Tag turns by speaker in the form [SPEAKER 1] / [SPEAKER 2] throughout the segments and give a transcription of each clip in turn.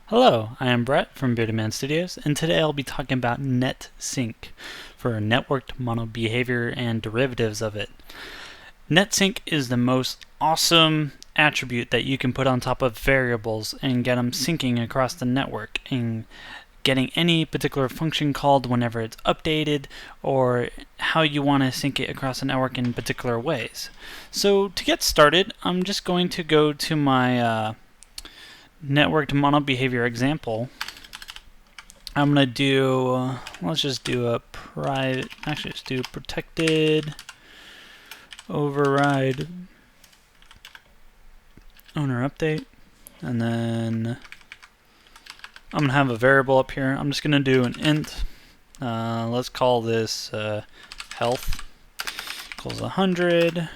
[SPEAKER 1] Hello, I am Brett from Beardedman Studios, and today I'll be talking about NetSync for networked monobehavior and derivatives of it. NetSync is the most awesome attribute that you can put on top of variables and get them syncing across the network and getting any particular function called whenever it's updated or how you want to sync it across the network in particular ways. So to get started, I'm just going to go to my networked monobehavior example. I'm going to do, let's just do a private, actually let's do protected override owner update, and then I'm going to have a variable up here. I'm just going to do an int. Let's call this health equals 100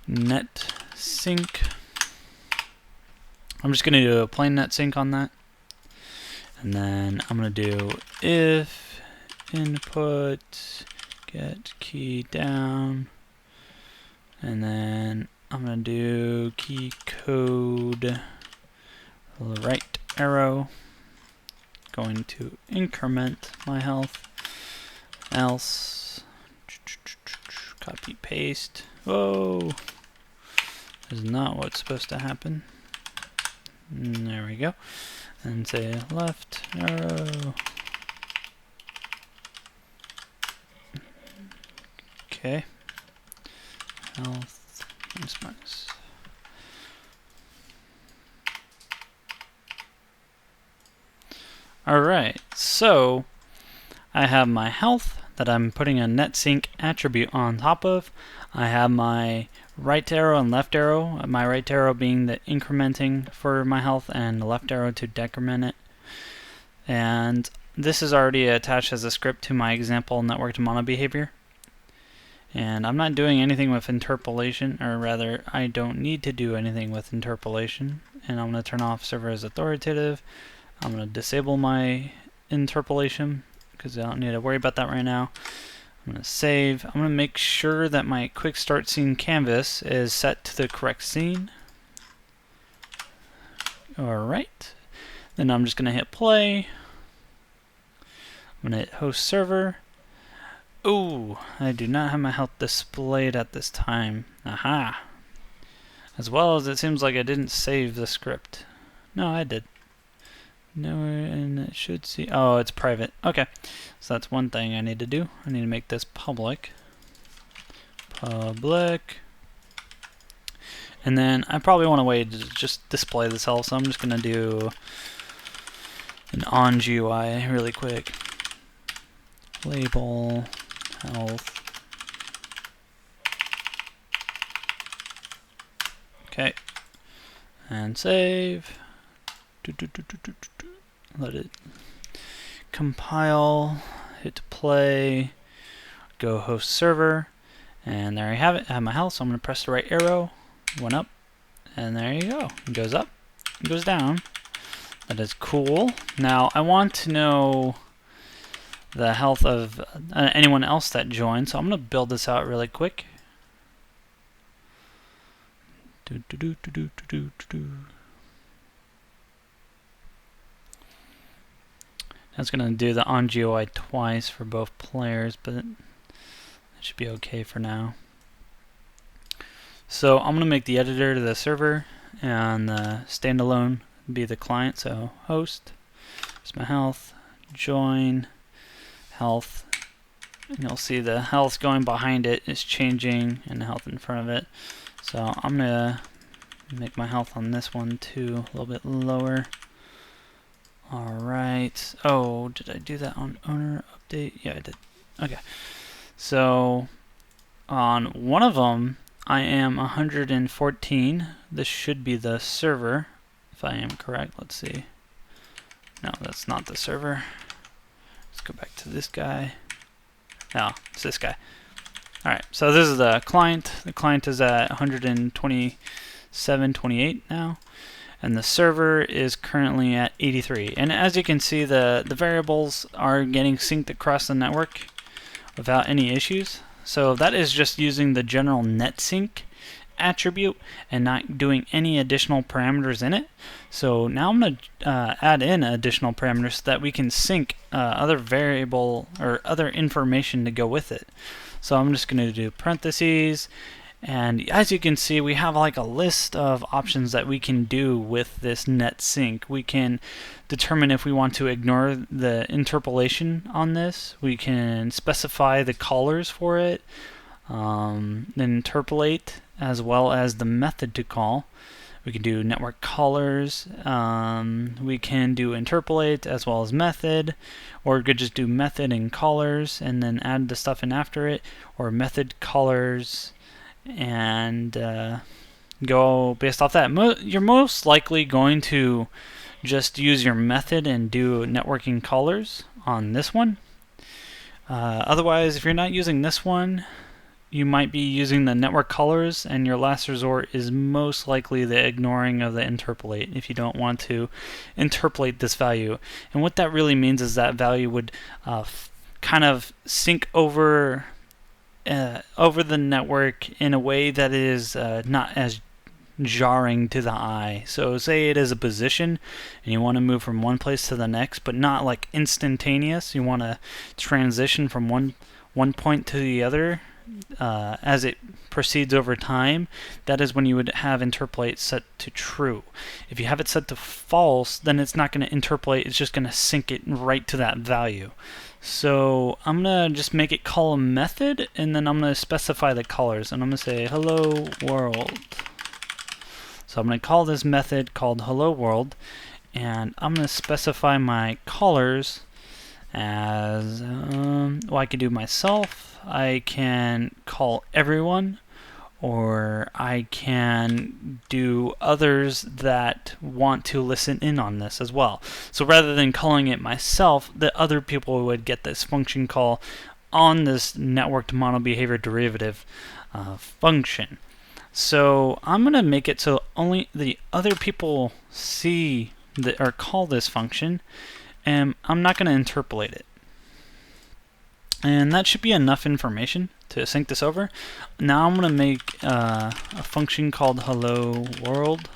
[SPEAKER 1] net sync. I'm just going to do a plain net sync on that. And then I'm going to do if input get key down. And then I'm going to do key code right arrow. Going to increment my health. Else copy paste. Whoa. This is not what's supposed to happen. There we go. And say left arrow. Okay. Health minus. Alright, so I have my health that I'm putting a NetSync attribute on top of. I have my right arrow and left arrow, my right arrow being the incrementing for my health and the left arrow to decrement it. And this is already attached as a script to my example networked monobehavior. And I'm not doing anything with interpolation, or rather I don't need to do anything with interpolation. And I'm going to turn off server as authoritative. I'm going to disable my interpolation because I don't need to worry about that right now. I'm going to save. I'm going to make sure that my quick start scene canvas is set to the correct scene. Alright. Then I'm just going to hit play. I'm going to hit host server. Ooh, I do not have my health displayed at this time. Aha. As well as it seems like I didn't save the script. No, I did. No, and it should see. Oh, it's private. Okay, so that's one thing I need to do. I need to make this public. Public. And then I probably want a way to just display this health, so I'm just going to do an on GUI really quick. Label health. Okay, and save. Let it compile, hit play, go host server, and there you have it. I have my health, so I'm going to press the right arrow, one up, and there you go. It goes up, it goes down. That is cool. Now I want to know the health of anyone else that joined, so I'm going to build this out really quick. That's going to do the on GUI twice for both players, but it should be okay for now. So I'm going to make the editor to the server and the standalone be the client. So host, it's my health, join, health, and you'll see the health going behind it is changing and the health in front of it. So I'm going to make my health on this one too a little bit lower. Alright. Oh, did I do that on owner update? Yeah, I did. Okay. So on one of them, I am 114. This should be the server, if I am correct. Let's see. No, that's not the server. Let's go back to this guy. No, it's this guy. Alright, so this is the client. The client is at 127.28 now. And the server is currently at 83. And as you can see, the variables are getting synced across the network without any issues. So that is just using the general NetSync attribute and not doing any additional parameters in it. So now I'm going to add in additional parameters so that we can sync other variable or other information to go with it. So I'm just going to do parentheses, and as you can see, we have like a list of options that we can do with this NetSync. We can determine if we want to ignore the interpolation on this. We can specify the callers for it, then interpolate, as well as the method to call. We can do network callers, we can do interpolate as well as method, or we could just do method and callers and then add the stuff in after it, or method callers and go based off that. You're most likely going to just use your method and do networking callers on this one. Otherwise, if you're not using this one, you might be using the network callers, and your last resort is most likely the ignoring of the interpolate if you don't want to interpolate this value. And what that really means is that value would kind of sync over the network in a way that is not as jarring to the eye. So say it is a position and you want to move from one place to the next, but not like instantaneous. You want to transition from one point to the other as it proceeds over time. That is when you would have interpolate set to true. If you have it set to false, then it's not going to interpolate, it's just going to sync it right to that value. So I'm going to just make it call a method, and then I'm going to specify the callers, and I'm going to say hello world. So I'm going to call this method called hello world, and I'm going to specify my callers as well, I can do myself, I can call everyone, or I can do others that want to listen in on this as well. So rather than calling it myself, the other people would get this function call on this networked monobehavior derivative function. So I'm going to make it so only the other people see or call this function, and I'm not going to interpolate it. And that should be enough information to sync this over. Now I'm going to make a function called hello world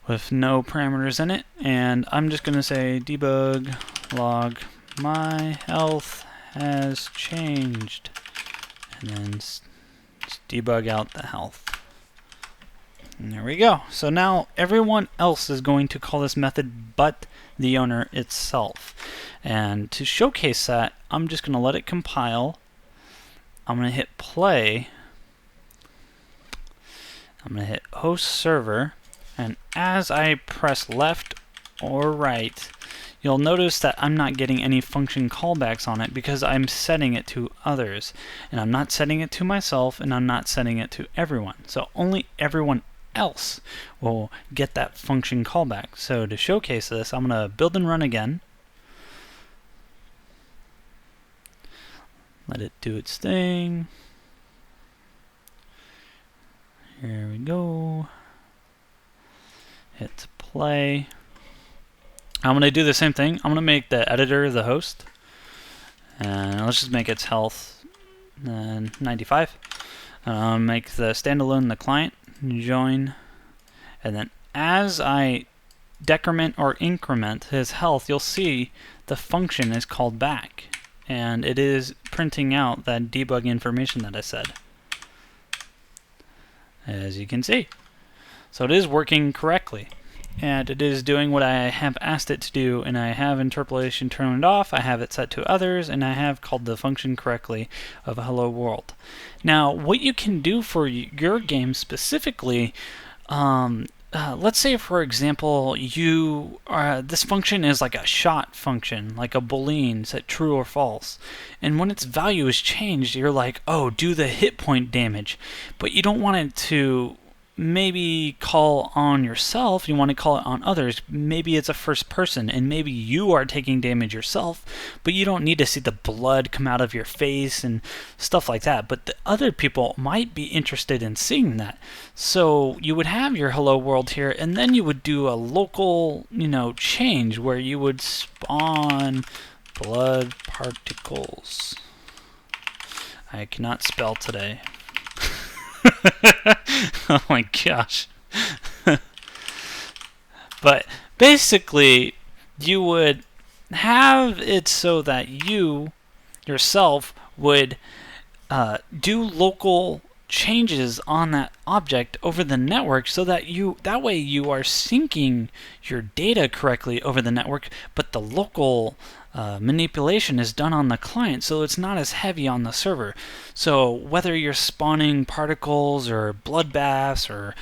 [SPEAKER 1] with no parameters in it, and I'm just going to say debug log my health has changed, and then debug out the health. And there we go. So now everyone else is going to call this method but the owner itself. And to showcase that, I'm just going to let it compile. I'm going to hit play. I'm going to hit host server, and as I press left or right, you'll notice that I'm not getting any function callbacks on it because I'm setting it to others, and I'm not setting it to myself, and I'm not setting it to everyone. So only everyone else will get that function callback. So to showcase this, I'm going to build and run again. Let it do its thing. Here we go. Hit play. I'm going to do the same thing. I'm going to make the editor the host. And let's just make its health 95. Make the standalone the client. Join. And then as I decrement or increment his health, you'll see the function is called back. And it is printing out that debug information that I said, as you can see. So it is working correctly, and it is doing what I have asked it to do, and I have interpolation turned off, I have it set to others, and I have called the function correctly of hello world. Now what you can do for your game specifically, let's say for example you this function is like a shot function, like a boolean set true or false, and when its value is changed you're like, oh, do the hit point damage, but you don't want it to maybe call on yourself, you want to call it on others. Maybe it's a first person and maybe you are taking damage yourself, but you don't need to see the blood come out of your face and stuff like that, but the other people might be interested in seeing that. So you would have your hello world here, and then you would do a local, change where you would spawn blood particles. I cannot spell today. Oh my gosh. But basically, you would have it so that you yourself would do local changes on that object over the network, so that way you are syncing your data correctly over the network, but the local manipulation is done on the client, so it's not as heavy on the server. So whether you're spawning particles or bloodbaths or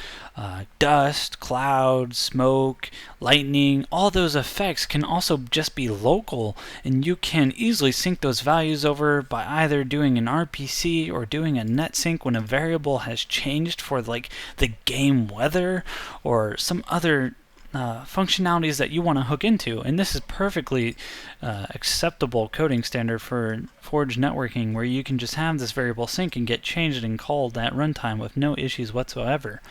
[SPEAKER 1] dust, clouds, smoke, lightning, all those effects can also just be local, and you can easily sync those values over by either doing an RPC or doing a NetSync when a variable has changed for like the game weather or some other functionalities that you want to hook into. And this is perfectly acceptable coding standard for Forge networking, where you can just have this variable sync and get changed and called at runtime with no issues whatsoever.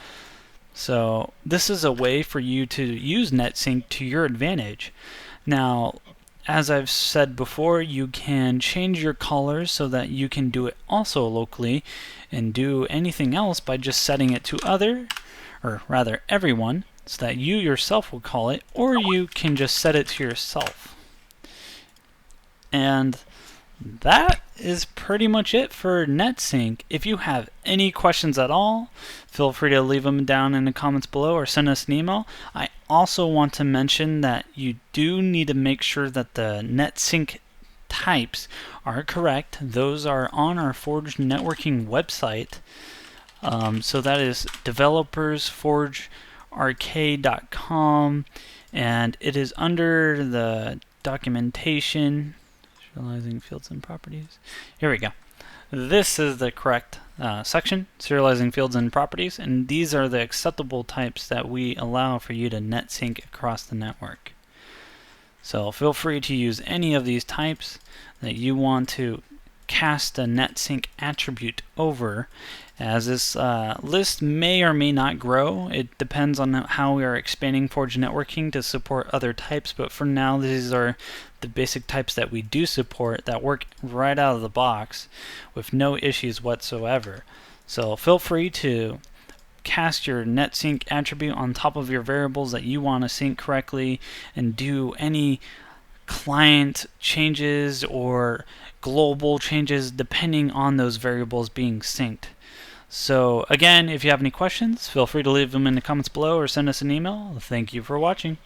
[SPEAKER 1] So this is a way for you to use NetSync to your advantage. Now, as I've said before, you can change your colors so that you can do it also locally, and do anything else by just setting it to other, or rather everyone, so that you yourself will call it, or you can just set it to yourself. And that is pretty much it for NetSync. If you have any questions at all, feel free to leave them down in the comments below or send us an email. I also want to mention that you do need to make sure that the NetSync types are correct. Those are on our Forge networking website. So that is developersforgearcade.com, and it is under the documentation, serializing fields and properties. Here we go. This is the correct section, serializing fields and properties, and these are the acceptable types that we allow for you to NetSync across the network. So feel free to use any of these types that you want to cast a NetSync attribute over, as this list may or may not grow. It depends on how we are expanding Forge networking to support other types, but for now these are the basic types that we do support that work right out of the box with no issues whatsoever. So feel free to cast your NetSync attribute on top of your variables that you want to sync correctly, and do any client changes or global changes depending on those variables being synced. So again, if you have any questions, feel free to leave them in the comments below or send us an email. Thank you for watching.